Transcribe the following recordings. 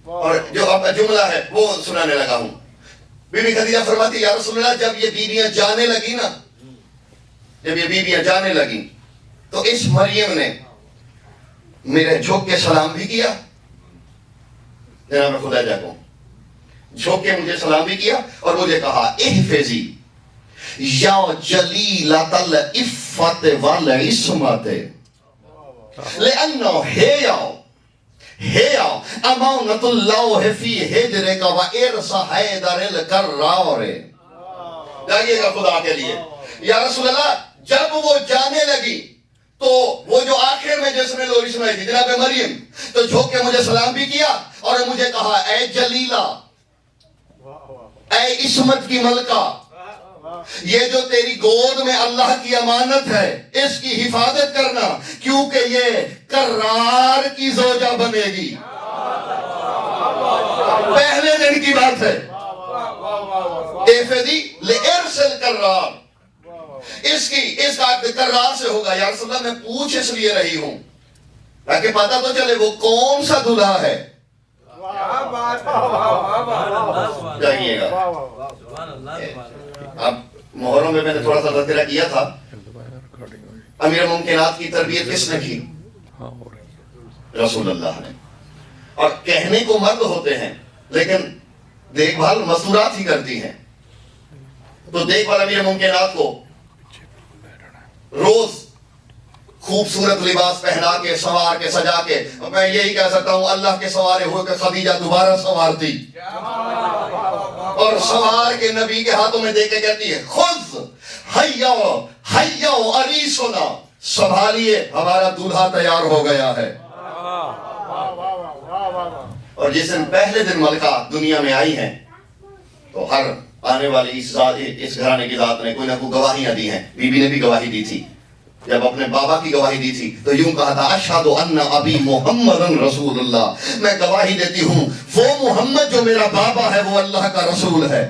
اور جو اب جملہ ہے وہ سنانے لگا ہوں. بی بی خدیجہ فرماتی یا رسول اللہ جب یہ بیویاں جانے لگی نا، جب یہ بیویاں جانے لگی تو اس مریم نے میرے جھک کے سلام بھی کیا، جناب خدیجہ کو جھک کے مجھے سلام بھی کیا اور مجھے کہا احفظی یا جلیلۃ العفت والعصمت لأنه هي امانۃ اللہ فی حجرک و ارث حیدر الکرار. جائیے گا خدا کے لیے. یا رسول اللہ جب وہ جانے لگی تو وہ جو آخر میں جس نے لوری سنائی تھی جناب مریم، تو جھوک کے مجھے سلام بھی کیا اور مجھے کہا اے جلیلہ، اے عصمت کی ملکہ، یہ جو تیری گود میں اللہ کی امانت ہے اس کی حفاظت کرنا، کیونکہ یہ کرار کی زوجہ بنے گی. پہلے دن کی بات ہے. احفظی لعرس الکرار، اس کا کرار سے ہوگا. یا رسول اللہ میں پوچھ اس لیے رہی ہوں تاکہ پتہ تو چلے وہ کون سا دلہا ہے. جائیے گا. اب محرم میں نے تھوڑا سا تذکرہ کیا تھا، امیر ممکنات کی تربیت کس نے کی؟ رسول اللہ نے. اور کہنے کو مرد ہوتے ہیں لیکن دیکھ بھال مستورات ہی کرتی ہیں. تو دیکھ بھال امیر ممکنات کو روز خوبصورت لباس پہنا کے سنوار کے سجا کے، میں یہی کہہ سکتا ہوں اللہ کے سوارے ہوئے کہ خدیجہ دوبارہ سنوارتی اور سوار کے نبی کے ہاتھوں میں دے کے کہتی ہے خذ حیا عریسنا، سنبھالیے ہمارا دولہا تیار ہو گیا ہے. اور جس دن پہلے دن ملکہ دنیا میں آئی ہیں تو ہر آنے والی اس گھرانے کی ذات نے کوئی نہ کوئی گواہیاں دی ہیں. بی بی نے بھی گواہی دی تھی. جب اپنے بابا کی گواہی دی تھی تو یوں کہا تھا اشہد ان ابی محمد رسول اللہ، میں گواہی دیتی ہوں وہ محمد جو میرا بابا ہے وہ اللہ کا رسول ہے.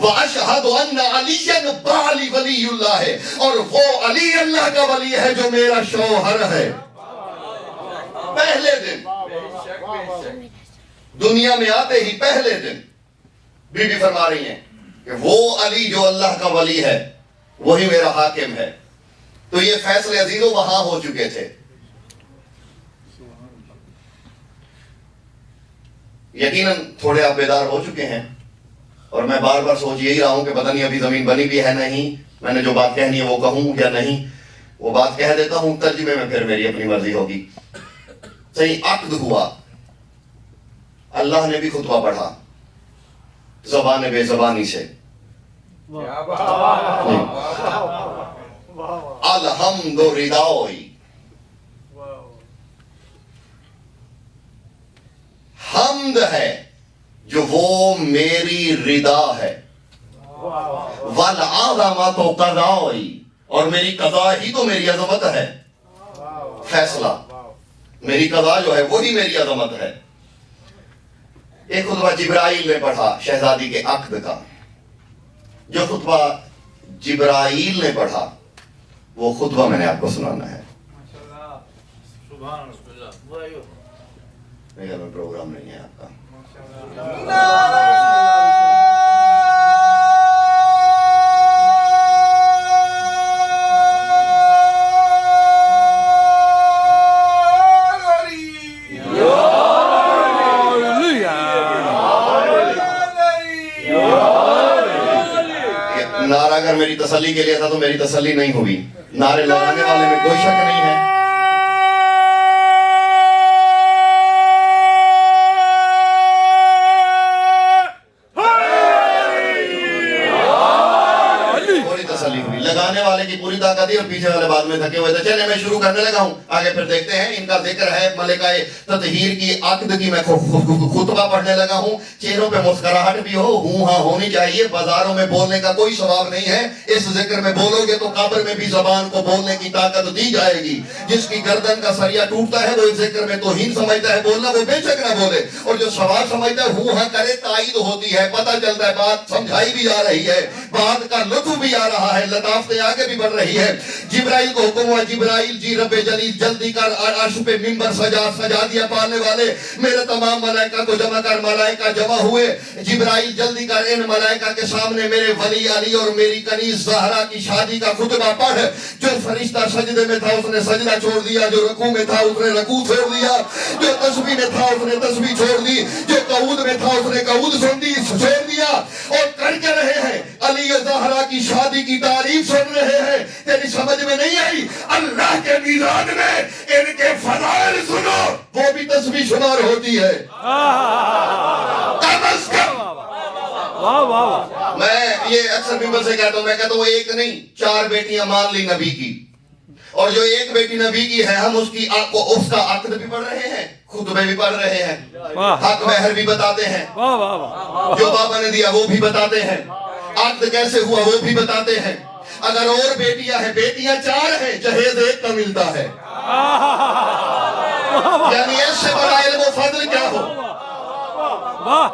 واشہد ان علی بالی ولی اللہ ہے، اور وہ علی اللہ کا ولی ہے جو میرا شوہر ہے. پہلے دن دنیا میں آتے ہی پہلے دن بی بی فرما رہی ہیں کہ وہ علی جو اللہ کا ولی ہے وہی میرا حاکم ہے. تو یہ فیصلے عزیزوں وہاں ہو چکے تھے. یقیناً تھوڑے آپ بیدار ہو چکے ہیں اور میں بار بار سوچ یہی رہا ہوں کہ پتہ نہیں ابھی زمین بنی بھی ہے نہیں، میں نے جو بات کہنی ہے وہ کہوں یا نہیں. وہ بات کہہ دیتا ہوں، ترجمے میں پھر میری اپنی مرضی ہوگی. صحیح عقد ہوا، اللہ نے بھی خطبہ پڑھا زبان بے زبانی سے. الحمد ردائی، حمد ہے جو وہ میری ردا ہے. والعظمت قضائی، اور میری قضا ہی تو میری عظمت ہے. فیصلہ میری قضا جو ہے وہی میری عظمت ہے. ایک خطبہ جبرائیل نے پڑھا شہزادی کے عقد کا. جو خطبہ جبرائیل نے پڑھا وہ خطبہ میں نے آپ کو سنانا ہے. میرے گھر میں پروگرام نہیں ہے آپ کا. نعرہ اگر میری تسلی کے لیے تھا تو میری تسلی نہیں ہوئی. نعرے لگانے والے میں کوئی شک نہیں ہے. تھوڑی تسلی ہوئی. لگانے والے کی پوری طاقت تھی اور پیچھے والے بعد میں تھکے ہوئے تھے. چلے میں شروع کرنے لگا ہوں. آگے پھر دیکھتے ہیں. ان کا ذکر ہے ملکہ تطہیر کی عقد کی. میں خطبہ پڑھنے لگا ہوں. چہروں پہ مسکراہٹ بھی ہو، ہوں ہاں ہونی چاہیے. بازاروں میں بولنے کا کوئی ثواب نہیں ہے. اس ذکر میں بولو گے تو قبر میں بھی زبان کو بولنے کی طاقت دی جائے گی. جس کی گردن کا سریا ٹوٹتا ہے وہ اس ذکر میں توہین سمجھتا ہے بولنا، وہ بے شک نہ بولے. اور جو ثواب سمجھتا ہے ہوں ہاں کرے، تائید ہوتی ہے، پتہ چلتا ہے بات سمجھائی بھی جا رہی ہے، بات کا لطف بھی آ رہا ہے، لطافتیں آگے بھی بڑھ رہی ہے. जिब्राइल को हुक्म हुआ, जिब्राइल जी रब्बे जलील जल्दी कर, अर्श पे मिंबर सजा दिया पालने वाले, मेरे तमाम मलाइका को जमा कर। मलाइका जमा हुए, जिब्राइल जल्दी कर, इन मलाइका के सामने मेरे वली अली और मेरी कनीज ज़हरा की शादी का खुतबा पढ़। जो फरिश्ता सजदे में था उसने सजदा छोड़ दिया, जो रकू में था उसने रकू छोड़ दिया, जो तस्बीह में था उसने तस्बीह छोड़ दी, जो कऊद में था उसने कऊद छोड़ दिया, और करके रहे हैं अली और ज़हरा की शादी की तारीफ सुन रहे हैं। तेरी समझ में नहीं आई? अल्लाह के मीज़ान में इनके फज़ाइल सुनो, वो भी तस्बीह शुमार होती है। कम अज़ कम वाह वाह। मैं ये अक्सर मिंबर से कहता हूँ, मैं कहता हूँ एक नहीं 4 बेटियां मान ली नबी की, और जो एक बेटी नबी की है हम उसका अक्द भी पढ़ रहे हैं, खुतबे भी पढ़ रहे हैं, हक महर भी बताते हैं, वाह वाह वाह। जो बाबा ने दिया वो भी बताते हैं, अक्द कैसे हुआ वो भी बताते हैं। अगर और बेटियां हैं, बेटियां 4 हैं, जहेज 1 का मिलता है, यानी इससे बड़ा इल्म व फज़ल क्या हो। वाह।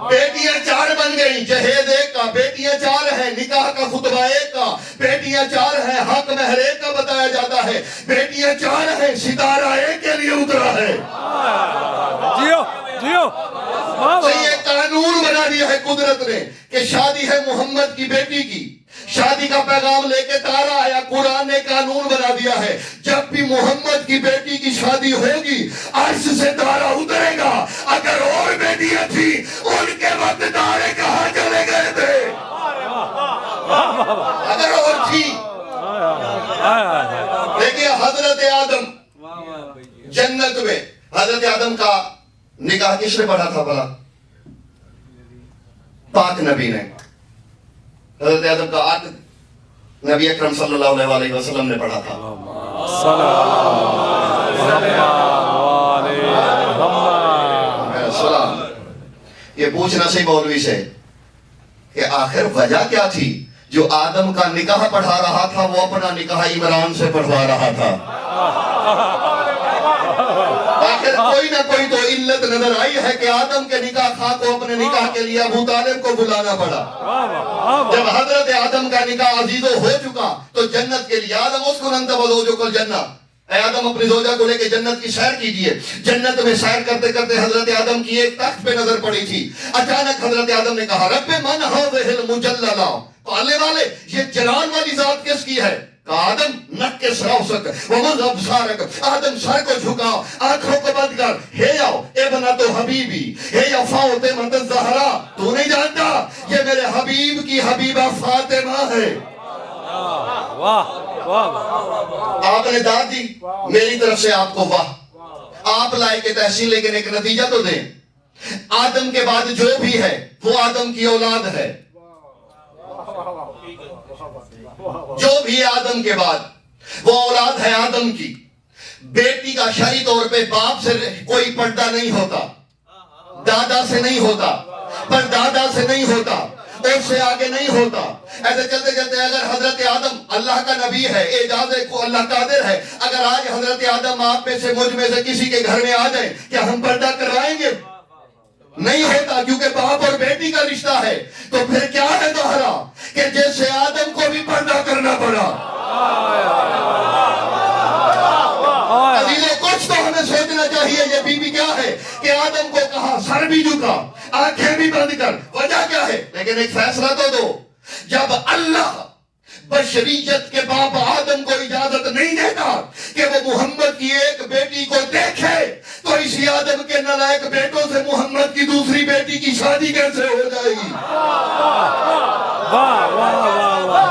बेटियां 4 बन गई, जहेज 1 का, बेटियां 4 हैं, निकाह का खुतबा 1 का, बेटियां 4 हैं, हक महर 1 का बताया जाता है, बेटियां 4 हैं, सितारा 1 के लिए उतरा है। जियो जियो। तो ये कानून बना दिया है कुदरत ने कि शादी है मोहम्मद की बेटी की, शादी का पैगाम लेके तारा आया, कुरान ने कानून बना दिया है, जब भी मोहम्मद की बेटी की शादी होगी अर्श से तारा उतरेगा। अगर और बेटियां थी उनके वक्त तारे कहाँ चले गए थे? अगर और थी। देखिए हजरत आदम जन्नत में, हजरत आदम का निकाह किसने पढ़ा था भला? पाक नबी ने। हजरत आदम का अक्द नबी अकरम सल्लल्लाहु अलैहि वसल्लम ने पढ़ा था। सलाम। ये पूछना सही मौलवी से कि आखिर वजह क्या थी जो आदम का निकाह पढ़ा रहा था वो अपना निकाह इमरान से पढ़वा रहा था? आखिर कोई ना कोई तो इल्लत नजर आई है कि आदम के निकाह खां को अपने निकाह के लिए अबू तालिब को बुलाना पड़ा। जब हजरत आदम का निकाह अजीजो हो चुका तो जन्नत के लिए आदम उसको नंतबलो जन्नत, आदम अपनी जोजा को लेके जन्नत की सैर कीजिए। जन्नत में सैर करते करते हजरत आदम की एक तख्त पे नजर पड़ी थी। अचानक हजरत आदम ने कहा, रब्बे मन हाज़िहिल मुजल्लला, पालने वाले ये जलाल वाली जात किसकी है? आदम नक के सरासक वमज़ अब्सारक, आदम सर को झुकाओ, आंखों को बंद कर, हे आओ इब्न तो हबीबी, हे या फातिमा ज़हरा, तू नहीं जानता ये मेरे हबीब की हबीबा फातिमा है। वाह वाह। आपने दाद दी, मेरी तरफ से आपको वाह। आप लाए के तहसील, लेकिन एक नतीजा तो दें। आदम के बाद जो भी है वो आदम की औलाद है, जो भी आदम के बाद वो औलाद है आदम की। बेटी का शरई तौर पे बाप से कोई पर्दा नहीं होता, दादा से नहीं होता, पर दादा से नहीं होता, उससे आगे नहीं होता। ऐसे चलते चलते अगर हजरत आदम अल्लाह का नबी है, एजाज़ को अल्लाह कादिर है, अगर आज हजरत आदम आप में से मुझ में से किसी के घर में आ जाए, क्या हम पर्दा करवाएंगे? नहीं होता, क्योंकि बाप और बेटी का रिश्ता है। तो फिर क्या है दोहरा कि जैसे आदम को भी पर्दा करना पड़ा। अजीजों, कुछ तो हमें सोचना चाहिए। ये बीबी क्या है कि आदम को कहा सर भी झुका, आंखें भी बंद कर, वजह क्या है? लेकिन एक फैसला तो दो। जब अल्लाह बशरियत के बाप आदम को इजाजत नहीं देता कि वो मोहम्मद की एक बेटी को देखे, तो इसी आदम के नालायक बेटों से मोहम्मद की दूसरी बेटी की शादी कैसे हो जाएगी?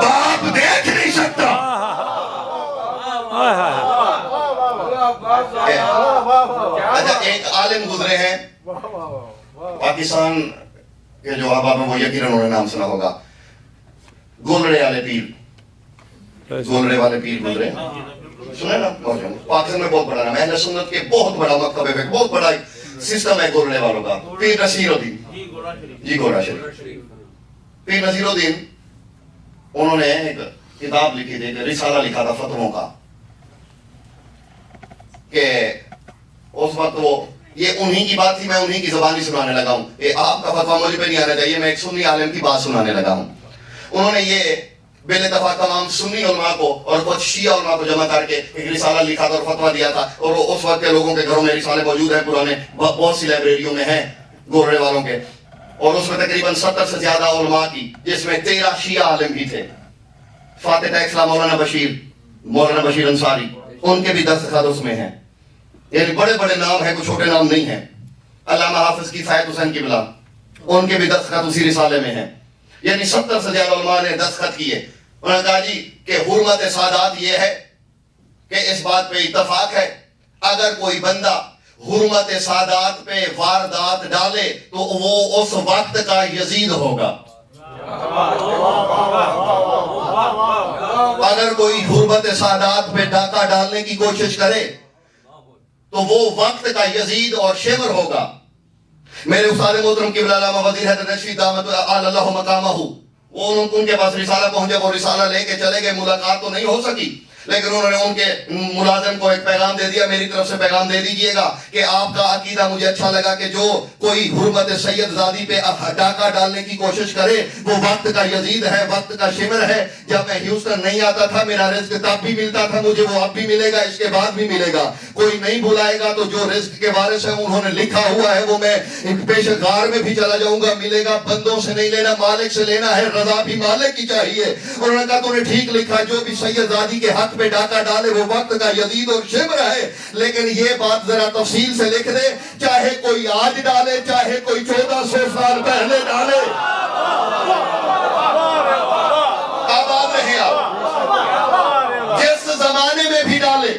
बाप देख नहीं सकता। अच्छा, एक आलिम गुजरे हैं पाकिस्तान के जो अहबाब है वो यकीनन उन्होंने नाम सुना होगा, गोलड़े वाले पीर, गोलड़े वाले पीर गुजरे, सुने ना? पाकिस्तान में बहुत बड़ा नाम है, अहले सुन्नत के बहुत बड़ा मकतब है, बहुत बड़ा सिस्टम है गोलड़े वालों का। पीर नसीरुद्दीन जी गोरा शरीफ, पीर नसीरुद्दीन, उन्होंने एक किताब लिखी थी, रिसाला लिखा था फतवों का, कि उस वक्त वो, ये उन्हीं की बात थी, मैं उन्हीं की ज़बानी सुनाने लगा हूँ। ये आपका फतवा मुझे पे नहीं आना चाहिए, मैं एक सुन्नी आलिम की बात सुनाने लगा हूँ। उन्होंने ये बेल दफा तमाम सुन्नी उलमा को और कुछ शिया उलमा को जमा करके एक रिसाला लिखा था और फतवा दिया था, और उस वक्त के लोगों के घरों में रिसाले मौजूद हैं, पुराने बहुत सी लाइब्रेरियों में हैं गोरे वालों के, और उसमें तकरीबन 70 से ज्यादा उलमा की, जिसमें 13 शिया आलिम भी थे, फातिह टैक्सला, मौलाना बशीर अंसारी, उनके भी दस्तखत उसमें हैं। यानी बड़े बड़े नाम हैं, कुछ छोटे नाम नहीं हैं। अल्लामा हाफिज किफायत हुसैन किबला, उनके भी दस्तखत उसी रिसाले में हैं। यानी 70 से ज्यादा उलमा ने दस्तखत किए। उन्होंने कहा जी कि हुर्मत सादात ये है कि इस बात पे इत्तफाक है, अगर कोई बंदा हुर्मत सादात पे वारदात डाले तो वो उस वक्त का यजीद होगा। अगर कोई हुर्मत सादात पे डाका डालने की कोशिश करे तो वो वक्त का यजीद और शिमर होगा। मेरे उस्ताद मोहतरम क़िबला अल्लामा वज़ीर हैदर नशवी दामत अल्लाह मकामहू, वो उनके पास रिसाला पहुंचे, वो रिसाला लेके चले गए, मुलाकात तो नहीं हो सकी, लेकिन उन्होंने उनके मुलाजिम को एक पैगाम दे दिया, मेरी तरफ से पैगाम दे दीजिएगा कि आपका अकीदा मुझे अच्छा लगा कि जो कोई हुर्मत सैयदजादी पे डाका डालने की कोशिश करे वो वक्त का यजीद है, वक्त का शिमर है। जब मैं ह्यूस्टन नहीं आता था, मेरा रिस्क तब भी मिलता था मुझे, वो अब भी मिलेगा, इसके बाद भी मिलेगा। कोई नहीं बुलाएगा तो जो रिस्क के वारिस है उन्होंने लिखा हुआ है वो मैं पेशगार में भी चला जाऊंगा, मिलेगा। बंदों से नहीं लेना, मालिक से लेना है, रजा भी मालिक की चाहिए। उन्होंने कहा तूने ठीक लिखा, जो भी सैयदजादी के हक पे डाका डाले वो वक्त का यजीद और शिमर है, लेकिन ये बात जरा तफसील से लिख दे, चाहे कोई आज डाले चाहे कोई 1400 साल पहले डाले। आबाद रहे आप, जिस जमाने में भी डाले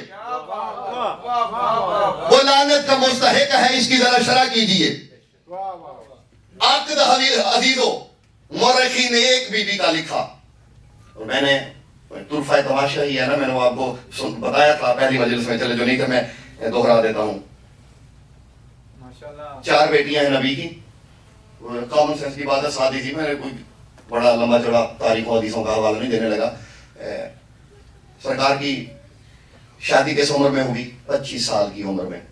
वो लानत का मुस्तहिक है, इसकी जरा शरह कीजिए। अक़द अजीजो मुर्रखी ने एक बीबी का लिखा, और मैंने तुरफा तमाशा ही है ना, मैंने वो आपको बताया था पहली मजलिस में, चले जो नहीं था मैं दोहरा देता हूँ। 4 बेटियां हैं नबी की, कॉमन सेंस की बात है, शादी थी, मैंने कोई बड़ा लंबा चौड़ा तारीख हदीसों का हवाला नहीं देने लगा। सरकार की शादी किस उम्र में हुई? 25 साल की उम्र में।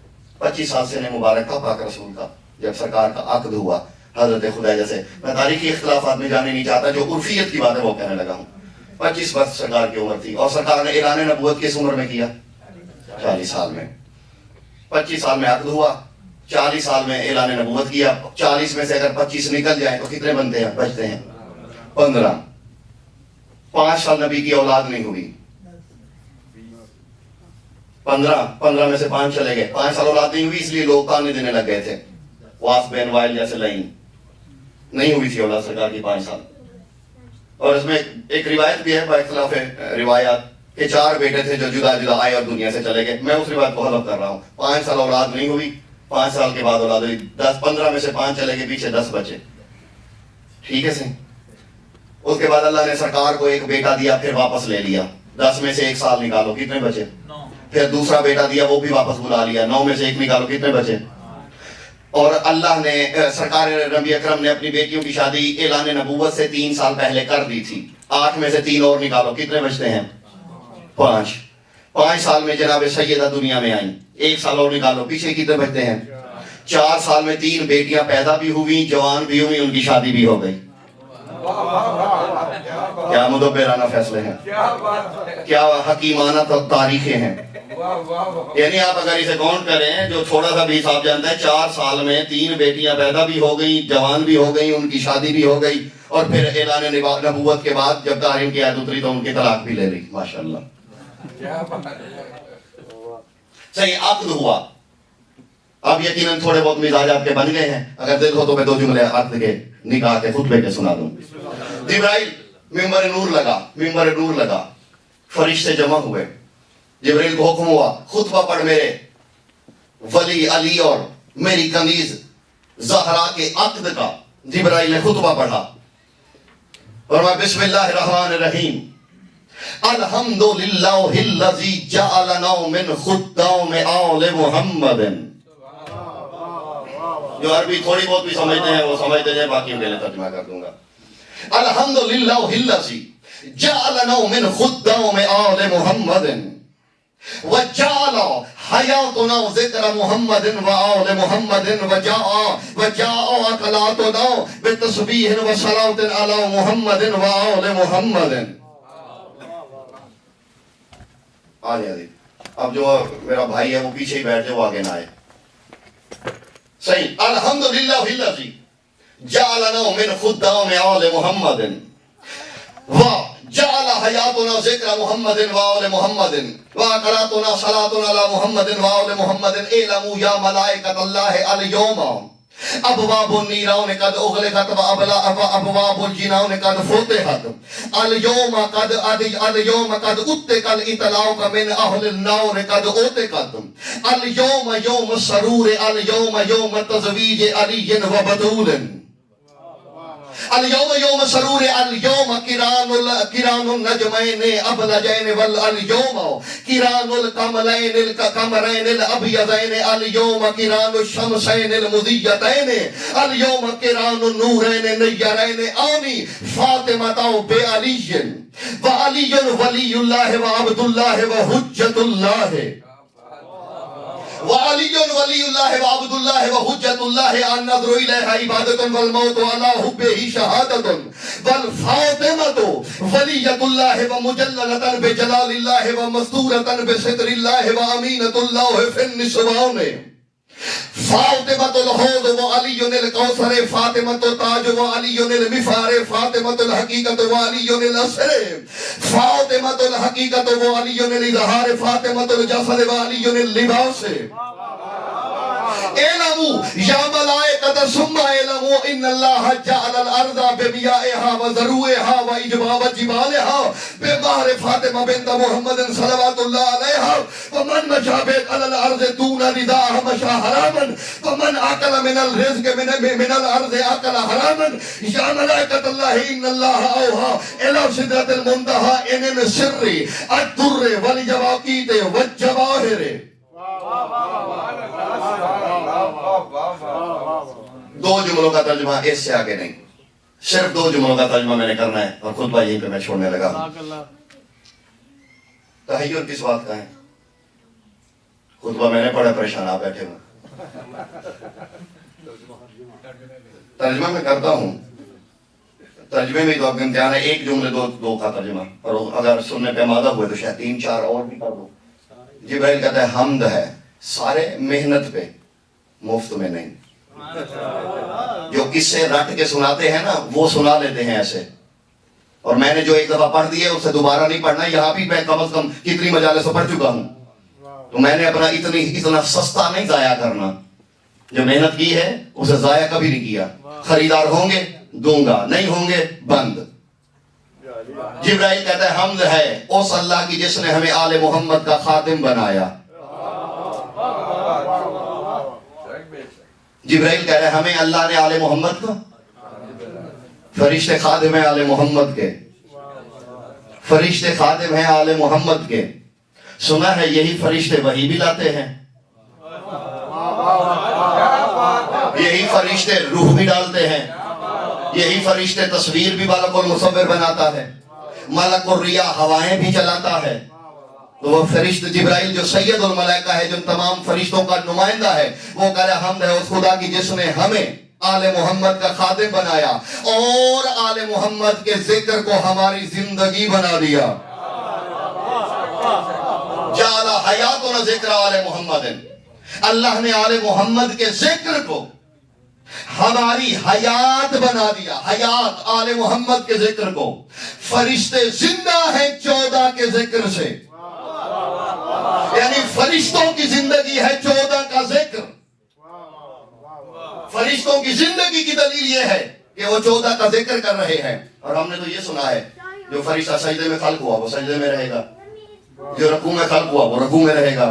25 साल से मुबारक था पाक रसूल का, जब सरकार का अक़द हुआ हजरत खुदा। जैसे मैं तारीखी इख्तिलाफात में जाने नहीं चाहता, जो उर्फियत की बात है वो कहने लगा हूँ। 25 वर्ष सरकार की उम्र थी, और सरकार ने ऐलान नबूवत किस उम्र में किया? 40 साल में। 25 साल में अक़द हुआ, 40 साल में ऐलान नबूवत किया। 40 में से अगर 25 निकल जाए तो कितने बनते हैं, बचते हैं? 15। 5 साल नबी की औलाद नहीं हुई, 15 में से 5 चले गए। 5 साल औलाद नहीं हुई, इसलिए लोग ताने देने लग गए थे, वास बेन वाइल जैसे लाइन नहीं हुई थी औलाद सरकार की 5 साल। और इसमें एक रिवायत भी है बखिलाफ रिवायात के 4 बेटे थे जो जुदा जुदा आए और दुनिया से चले गए। मैं उस रिवायत को हलफ कर रहा हूँ। 5 साल औलाद नहीं हुई, 5 साल के बाद औलाद हुई। 15 में से 5 चले गए, पीछे 10 बचे। ठीक है सही। उसके बाद अल्लाह ने सरकार को एक बेटा दिया, फिर वापस ले लिया। 10 में से 1 साल निकालो, कितने बचे? 9। फिर दूसरा बेटा दिया, वो भी वापस बुला लिया। 9 में से 1 निकालो, कितने बचे? और अल्लाह ने सरकार नबी अकरम ने अपनी बेटियों की शादी ऐलान नबूवत से 3 साल पहले कर दी थी। 8 में से 3 और निकालो, कितने बचते हैं? 5। 5 साल में जनाब सैयदा दुनिया में आई, 1 साल और निकालो, पीछे कितने बचते हैं? 4 साल में 3 बेटियां पैदा भी हुई, जवान भी हुई, उनकी शादी भी हो गई। क्या मुदब्बिराना फैसले हैं, क्या हकीमाना तारीखें हैं। यानी आप अगर इसे काउंट करें, जो थोड़ा सा भी हिसाब जानता है, 4 साल में 3 बेटियां पैदा भी हो गई, जवान भी हो गई, उनकी शादी भी हो गई, और फिर ऐलान नबूवत के बाद जब तारीम की आयत उतरी तो उनकी तलाक भी ले ली। माशाअल्लाह, सही अक़द हुआ। अब यकीनन थोड़े बहुत मिजाज आपके बन गए हैं। अगर दिल हो तो मैं 2 जुमले अक़द के निकाह के खुतबे के सुना दूं। जिब्राइल मिंबर नूर लगा, फरिश्ते जमा हुए। जिब्राइल को हुक्म हुआ, खुतबा पढ़ मेरे वली अली और मेरी कनीज ज़हरा के अक़द का। जिब्राइल ने खुतबा पढ़ा और मैं बिस्मिल्लाहिर्रहमानिर्रहीम, अल्हम्दुलिल्लाहिल्लज़ी जअलना मिन खुद्दाम आले मुहम्मदिन। जो अरबी थोड़ी बहुत भी समझते हैं वो समझते जाए, बाकी मैं तर्जुमा कर दूंगा। अल्हम्दुलिल्लाहिल्लज़ी जअलना मिन खुद्दाम आले मुहम्मदिन वजाला हयातुना ज़िक्र मुहम्मदिन व आले मुहम्मदिन वजाआ अकलातुना बितस्बीहिन व सलातिन अला मुहम्मदिन व आले मुहम्मदिन। आ जाए। अब जो मेरा भाई है वो पीछे ही बैठ जाए, वो आगे ना आए। सही। अल्हम्दुलिल्लाहिल्लज़ी जअलना मिन खुद्दाम आले मुहम्मदिन व जअल हयातुना ज़िक्र मुहम्मदिन व आले मुहम्मदिन व क़रातुना सलातुना अला मुहम्मदिन व आले मुहम्मदिन इलमू या मलाइकतल्लाहि अल यौमा अबवाबुन नीरान कद उग़लिक़त व अबवाबुल जिनान कद फुतिहत अल यौमा कद उत्तिक़ल इतलाउ मिन अहलिन नार कद उतिक़त अल यौमा यौम सरूर अल यौमा यौम तज़वीज अलीन व बतूलन अल यौम यौम सरूर अल यौम किरानुल नजमैन अबलजैन वल अल यौम किरानुल कमरैन अबयज़ैन अल यौम किरानुल शमसैन मुज़ियतैन अल यौम किरानुल नूरैन नय्यरैन आनी फातिमा बे अलीयन व अलीयुन वलीयुल्लाह व अब्दुल्लाह व हुज्जतुल्लाह वअलियुन वलियुल्लाह व अब्दुल्लाह व हुज्जतुल्लाह अन्नज़रु इलैहा इबादतुन वल मौतु अला हुब्बिही शहादतुन वल फातिमतु वलियतुल्लाह व मुजल्ललतन बि जलालिल्लाह व मस्तूरतन बि सित्रिल्लाह व अमीनतुल्लाह फिन निस्वान फातिमतुल हौद व अलीयुल कौसर फातिमतु ताज व अलीयुल मिफार फातिमतुल हकीकत व अलीयुल असर फातिमतुल हकीकत व अलीयुल इज़हार फातिमतुल जसद व अलीयुल लिबास इलमू या मलाइकत सुम्मा इलमू इन्नल्लाह जअलल अर्ज़ा बिमियाइहा व ज़रूइहा व इजबाब जिबालिहा बिबार फातिमा बिन्त मुहम्मदिन सल्लल्लाहु अलैहा व मन मशा बिल अर्ज़ दून रिदाह मशा हरामन व मन अकल मिनल रिज़्क़ मिनल अर्ज़ अकल हरामन या मलाइकतल्लाह इन्नल्लाह औहा इला सिदरतिल मुंतहा इन सिर्री अद-दुर्र वल जवाकीत व जवाहिर। दो जुमलों का तर्जुमा, इससे आगे नहीं, सिर्फ दो जुमलों का तर्जुमा मैंने करना है और खुतबा यहीं पे मैं छोड़ने लगा हूं। तहय्युर किस बात का है? खुतबा मैंने पढ़ा, परेशान आप बैठे हुए। तर्जुमा मैं करता हूं, तर्जुमे में तो आपका इम्तिहान है, एक जुमले दो का तर्जुमा, और अगर सुनने पे आमादा हुए तो शायद 3-4 और भी कर दो। जिब्राइल कहता है हम्द है सारे मेहनत पे, मुफ्त में नहीं। जो किससे रट के सुनाते हैं ना वो सुना लेते हैं ऐसे, और मैंने जो एक दफा पढ़ दिया उससे दोबारा नहीं पढ़ना। यहाँ भी मैं कम से कम कितनी मजाले से पढ़ चुका हूं, तो मैंने अपना इतना सस्ता नहीं जाया करना। जो मेहनत की है उसे जाया कभी नहीं किया। खरीदार होंगे दूंगा, नहीं होंगे बंद। जिब्राइल कहता है हम्द है उस अल्लाह की जिसने हमें आले मोहम्मद का खातिम बनाया। जिब्राइल कह रहे हैं हमें अल्लाह ने आले मोहम्मद को, फरिश्ते खादिम हैं आले मोहम्मद के, फरिश्ते खादिम हैं आले मोहम्मद के। सुना है यही फरिश्ते वही भी लाते हैं, यही फरिश्ते रूह भी डालते हैं, यही फरिश्ते तस्वीर भी मलकुल मुसव्विर बनाता है, मलकुर रिया हवाएं भी चलाता है। तो वो फरिश्ता जिब्राइल जो सैयदुल मलाइका है, जो तमाम फरिश्तों का नुमाइंदा है, वो कह रहा हम्द है उस खुदा की जिसने हमें आले मोहम्मद का खातिम बनाया और आले मोहम्मद के जिक्र को हमारी जिंदगी बना दिया। जाला हयातुना जिक्र आले मोहम्मदिन, अल्लाह ने आले मोहम्मद के जिक्र को हमारी हयात बना दिया। हयात आले मोहम्मद के जिक्र को, फरिश्ते जिंदा हैं 14 के जिक्र से, यानी फरिश्तों की जिंदगी है 14 का जिक्र। फरिश्तों की जिंदगी की दलील ये है कि वो 14 का जिक्र कर रहे हैं। और हमने तो ये सुना है जो फरिश्ता सजदे में खल्क हुआ वो सजदे में रहेगा, जो रकू में खल्क हुआ वो रकू में रहेगा,